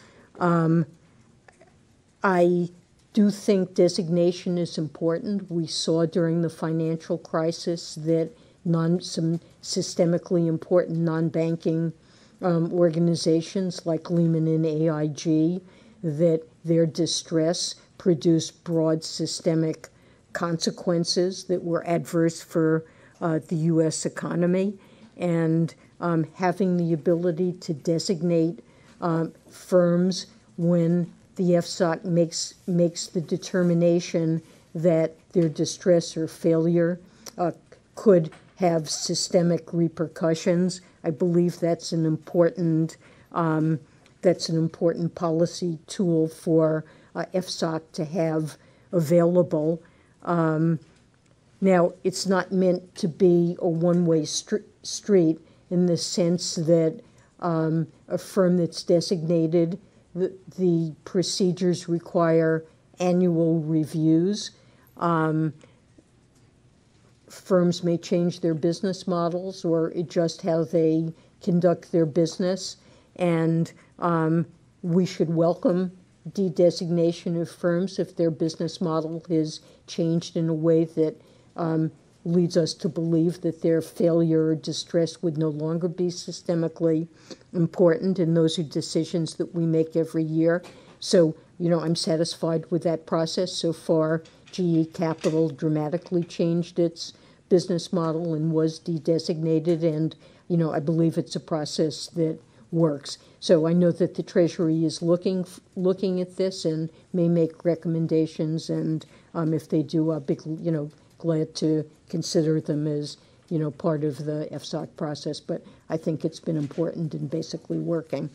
I do think designation is important. We saw during the financial crisis that some systemically important non-banking organizations like Lehman and AIG, that their distress produced broad systemic consequences that were adverse for the U.S. economy. And having the ability to designate firms when the FSOC makes the determination that their distress or failure could have systemic repercussions. I believe that's an important policy tool for FSOC to have available. Now, it's not meant to be a one-way street in the sense that a firm that's designated, the procedures require annual reviews. Firms may change their business models or adjust how they conduct their business, and we should welcome de-designation of firms if their business model is changed in a way that leads us to believe that their failure or distress would no longer be systemically important, and those are decisions that we make every year. So, I'm satisfied with that process. So far, GE Capital dramatically changed its business model and was de-designated, and, I believe it's a process that works. So I know that the Treasury is looking at this and may make recommendations, and if they do, I'll be, glad to consider them as, part of the FSOC process. But I think it's been important in basically working.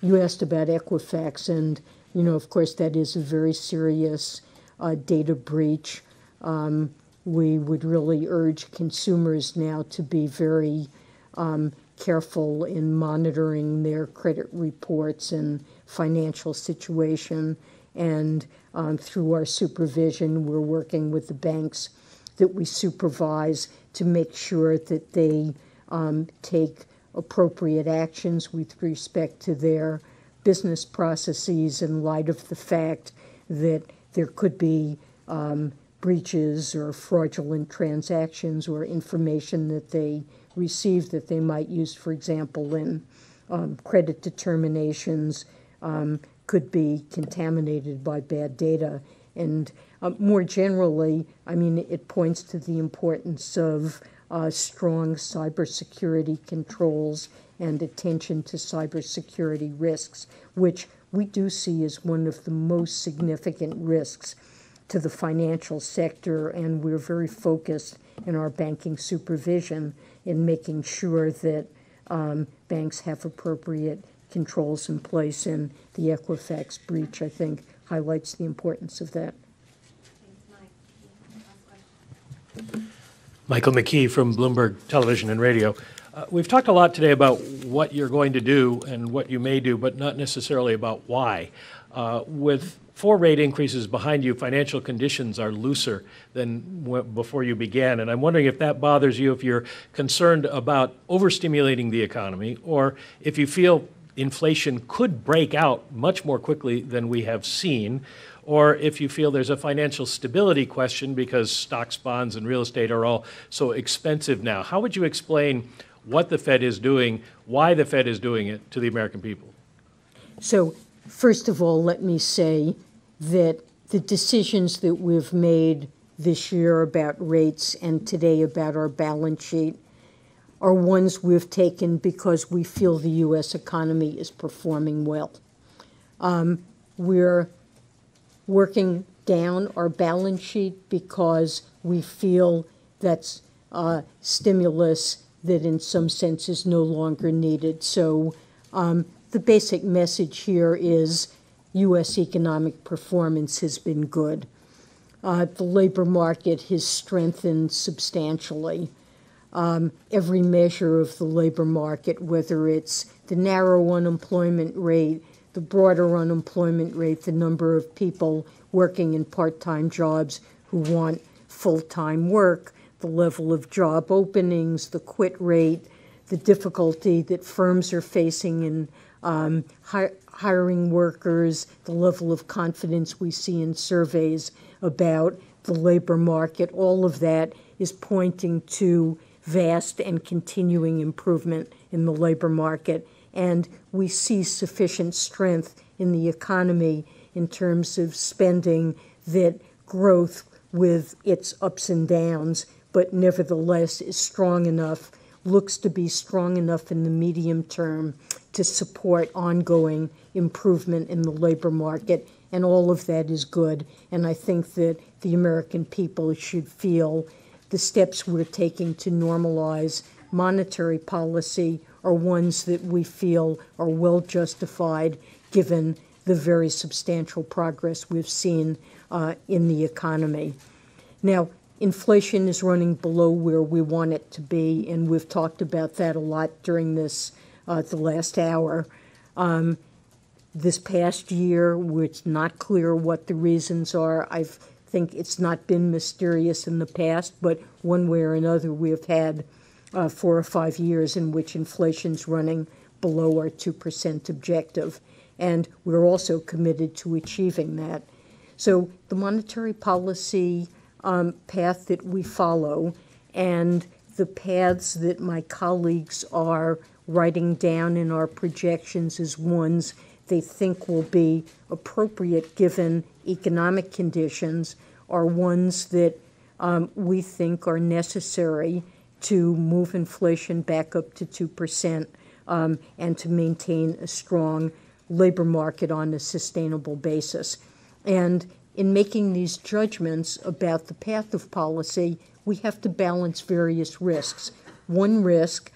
You asked about Equifax, and, of course, that is a very serious data breach. We would really urge consumers now to be very careful in monitoring their credit reports and financial situation. And through our supervision, we're working with the banks that we supervise to make sure that they take appropriate actions with respect to their business processes in light of the fact that there could be breaches or fraudulent transactions or information that they receive that they might use, for example, in credit determinations, could be contaminated by bad data. And more generally, it points to the importance of strong cybersecurity controls and attention to cybersecurity risks, which we do see as one of the most significant risks to the financial sector, and we're very focused in our banking supervision in making sure that banks have appropriate controls in place, and the Equifax breach, I think, highlights the importance of that. Michael McKee from Bloomberg Television and Radio. We've talked a lot today about what you're going to do and what you may do, but not necessarily about why. With 4 rate increases behind you, financial conditions are looser than before you began. And I'm wondering if that bothers you, if you're concerned about overstimulating the economy, or if you feel inflation could break out much more quickly than we have seen, or if you feel there's a financial stability question because stocks, bonds, and real estate are all so expensive now. How would you explain what the Fed is doing, why the Fed is doing it to the American people? So, first of all, let me say that the decisions that we've made this year about rates and today about our balance sheet are ones we've taken because we feel the U.S. economy is performing well. We're working down our balance sheet because we feel that's stimulus that in some sense is no longer needed. So the basic message here is U.S. economic performance has been good. The labor market has strengthened substantially. Every measure of the labor market, whether it's the narrow unemployment rate, the broader unemployment rate, the number of people working in part-time jobs who want full-time work, the level of job openings, the quit rate, the difficulty that firms are facing in hiring workers, the level of confidence we see in surveys about the labor market, all of that is pointing to vast and continuing improvement in the labor market. And we see sufficient strength in the economy in terms of spending that growth with its ups and downs, but nevertheless is strong enough, looks to be strong enough in the medium term to support ongoing improvement in the labor market. And all of that is good. And I think that the American people should feel the steps we're taking to normalize monetary policy are ones that we feel are well justified given the very substantial progress we've seen in the economy. Now, inflation is running below where we want it to be, and we've talked about that a lot during this the last hour. This past year, it's not clear what the reasons are. I think it's not been mysterious in the past, but one way or another, we have had 4 or 5 years in which inflation's running below our 2% objective. And we're also committed to achieving that. So the monetary policy path that we follow and the paths that my colleagues are writing down in our projections as ones they think will be appropriate given economic conditions are ones that we think are necessary to move inflation back up to 2% and to maintain a strong labor market on a sustainable basis. And in making these judgments about the path of policy, we have to balance various risks. One risk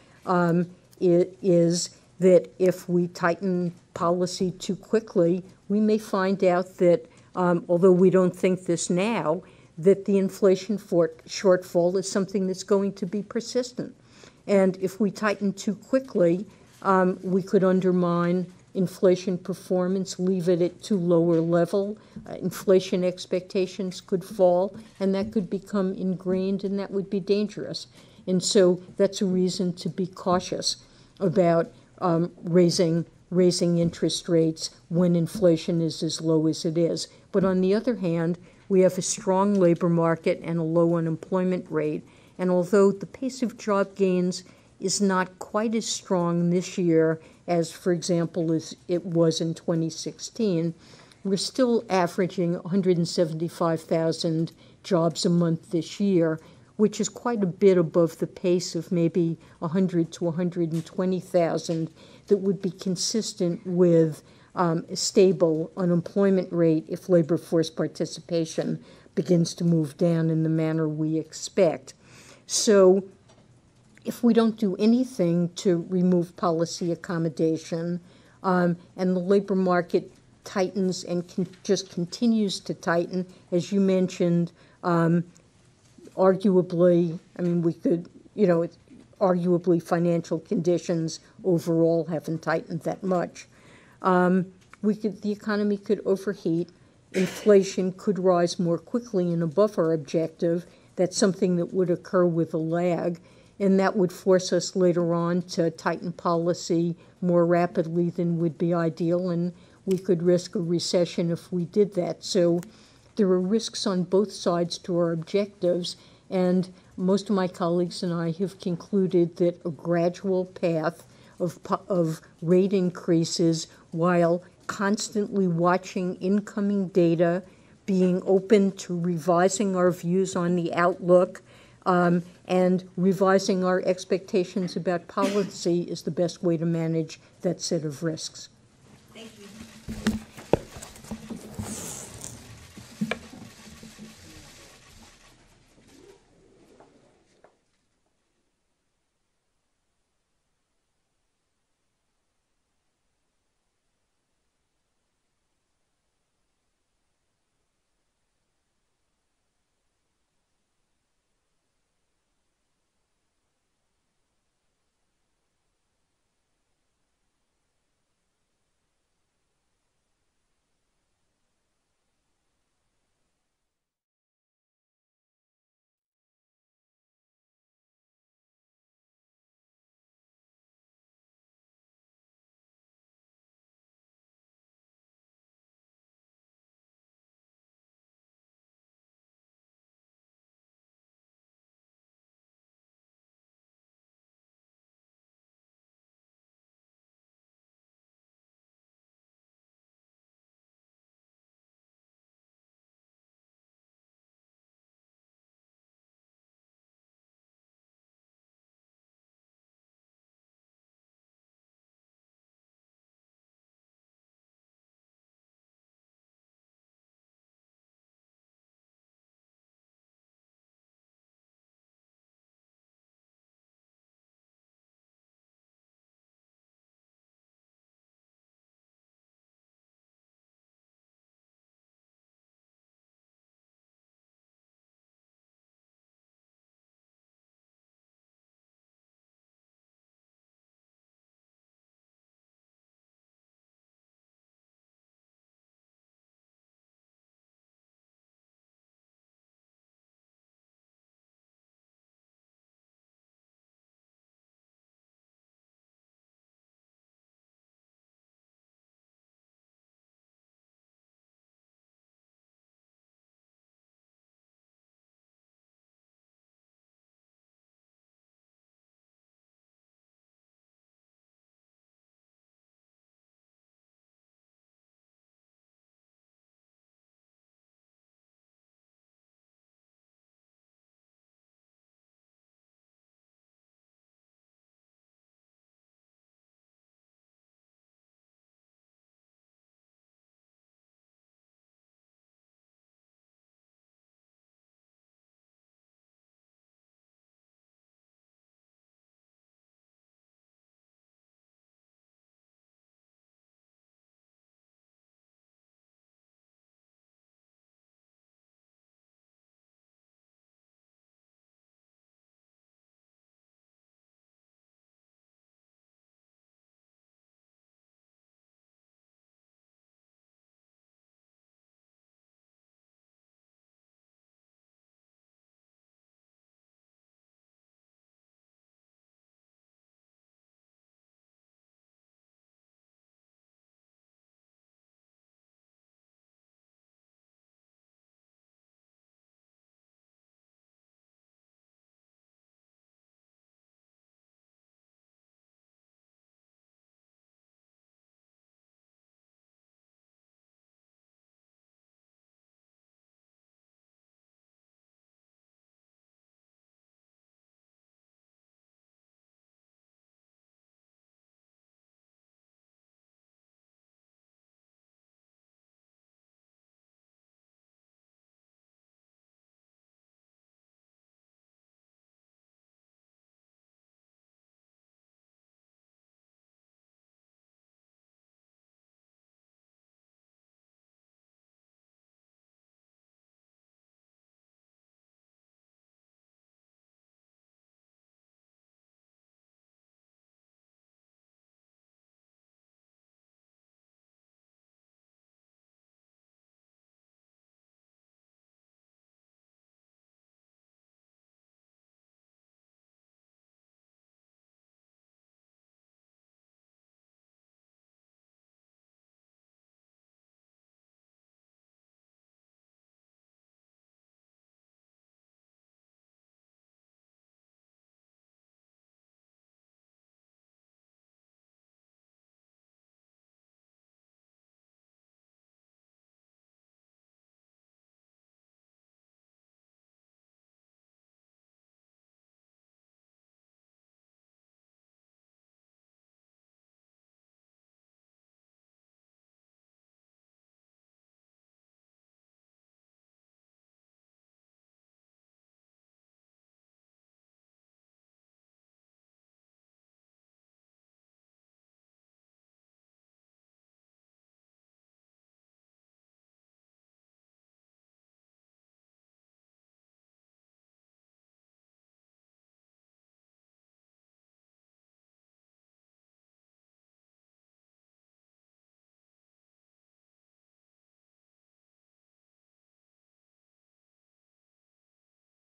is that if we tighten policy too quickly, we may find out that, although we don't think this now, that the inflation shortfall is something that's going to be persistent. And if we tighten too quickly, we could undermine inflation performance, leave it at too lower level. Inflation expectations could fall, and that could become ingrained, and that would be dangerous. And so that's a reason to be cautious about raising interest rates when inflation is as low as it is. But on the other hand, we have a strong labor market and a low unemployment rate. And although the pace of job gains is not quite as strong this year as, for example, as it was in 2016, we're still averaging 175,000 jobs a month this year, which is quite a bit above the pace of maybe 100 to 120,000 that would be consistent with a stable unemployment rate if labor force participation begins to move down in the manner we expect. So if we don't do anything to remove policy accommodation and the labor market tightens and just continues to tighten, as you mentioned, arguably, I mean, we could, arguably financial conditions overall haven't tightened that much. The economy could overheat, inflation could rise more quickly and above our objective. That's something that would occur with a lag, and that would force us later on to tighten policy more rapidly than would be ideal, and we could risk a recession if we did that. So there are risks on both sides to our objectives, and most of my colleagues and I have concluded that a gradual path of rate increases while constantly watching incoming data, being open to revising our views on the outlook and revising our expectations about policy is the best way to manage that set of risks.